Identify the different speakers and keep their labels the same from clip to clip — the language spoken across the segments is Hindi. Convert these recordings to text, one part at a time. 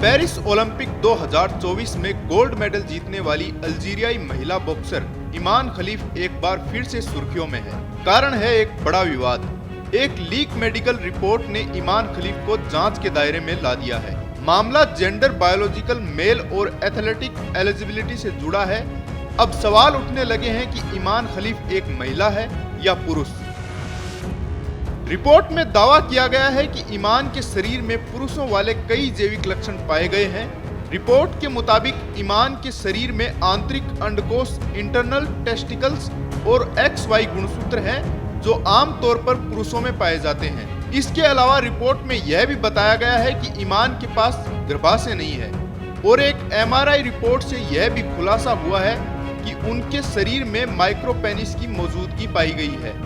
Speaker 1: पेरिस ओलंपिक 2024 में गोल्ड मेडल जीतने वाली अल्जीरियाई महिला बॉक्सर ईमान खलीफ एक बार फिर से सुर्खियों में है। कारण है एक बड़ा विवाद। एक लीक मेडिकल रिपोर्ट ने ईमान खलीफ को जांच के दायरे में ला दिया है। मामला जेंडर बायोलॉजिकल मेल और एथलेटिक एलिजिबिलिटी से जुड़ा है। अब सवाल उठने लगे हैं कि ईमान खलीफ एक महिला है या पुरुष। रिपोर्ट में दावा किया गया है कि ईमान के शरीर में पुरुषों वाले कई जैविक लक्षण पाए गए हैं। रिपोर्ट के मुताबिक ईमान के शरीर में आंतरिक अंडकोश, इंटरनल टेस्टिकल्स और XY गुणसूत्र हैं जो आमतौर पर पुरुषों में पाए जाते हैं। इसके अलावा रिपोर्ट में यह भी बताया गया है कि ईमान के पास गर्भाशय नहीं है और एक MRI रिपोर्ट से यह भी खुलासा हुआ है कि उनके शरीर में माइक्रोपेनिस की मौजूदगी पाई गई है।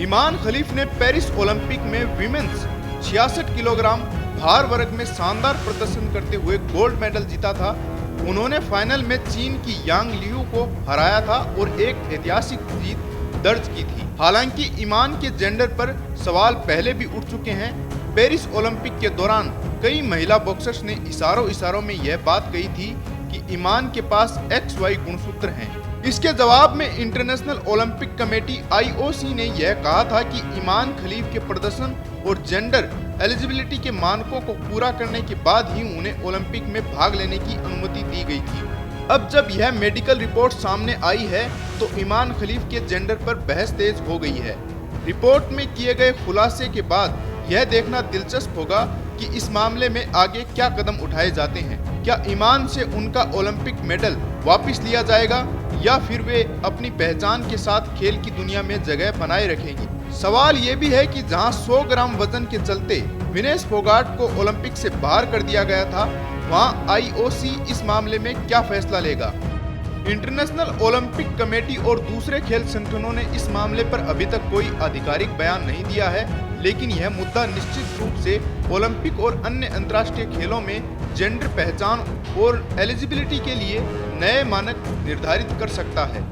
Speaker 1: ईमान खलीफ ने पेरिस ओलंपिक में विमेंस 66 किलोग्राम भार वर्ग में शानदार प्रदर्शन करते हुए गोल्ड मेडल जीता था। उन्होंने फाइनल में चीन की यांग लियू को हराया था और एक ऐतिहासिक जीत दर्ज की थी। हालांकि ईमान के जेंडर पर सवाल पहले भी उठ चुके हैं। पेरिस ओलंपिक के दौरान कई महिला बॉक्सर्स ने इशारों में यह बात कही थी कि ईमान के पास XY गुणसूत्र हैं। इसके जवाब में इंटरनेशनल ओलंपिक कमेटी IOC ने यह कहा था कि ईमान खलीफ के प्रदर्शन और जेंडर एलिजिबिलिटी के मानकों को पूरा करने के बाद ही उन्हें ओलंपिक में भाग लेने की अनुमति दी गई थी। अब जब यह मेडिकल रिपोर्ट सामने आई है तो ईमान खलीफ के जेंडर पर बहस तेज हो गई है। रिपोर्ट में किए गए खुलासे के बाद यह देखना दिलचस्प होगा कि इस मामले में आगे क्या कदम उठाए जाते हैं। क्या ईमान से उनका ओलंपिक मेडल वापस लिया जाएगा या फिर वे अपनी पहचान के साथ खेल की दुनिया में जगह बनाए रखेंगी। सवाल ये भी है कि जहां 100 ग्राम वजन के चलते विनेश फोगाट को ओलंपिक से बाहर कर दिया गया था, वहां IOC इस मामले में क्या फैसला लेगा। इंटरनेशनल ओलंपिक कमेटी और दूसरे खेल संगठनों ने इस मामले पर अभी तक कोई आधिकारिक बयान नहीं दिया है, लेकिन यह मुद्दा निश्चित रूप से ओलंपिक और अन्य अंतर्राष्ट्रीय खेलों में जेंडर पहचान और एलिजिबिलिटी के लिए नए मानक निर्धारित कर सकता है।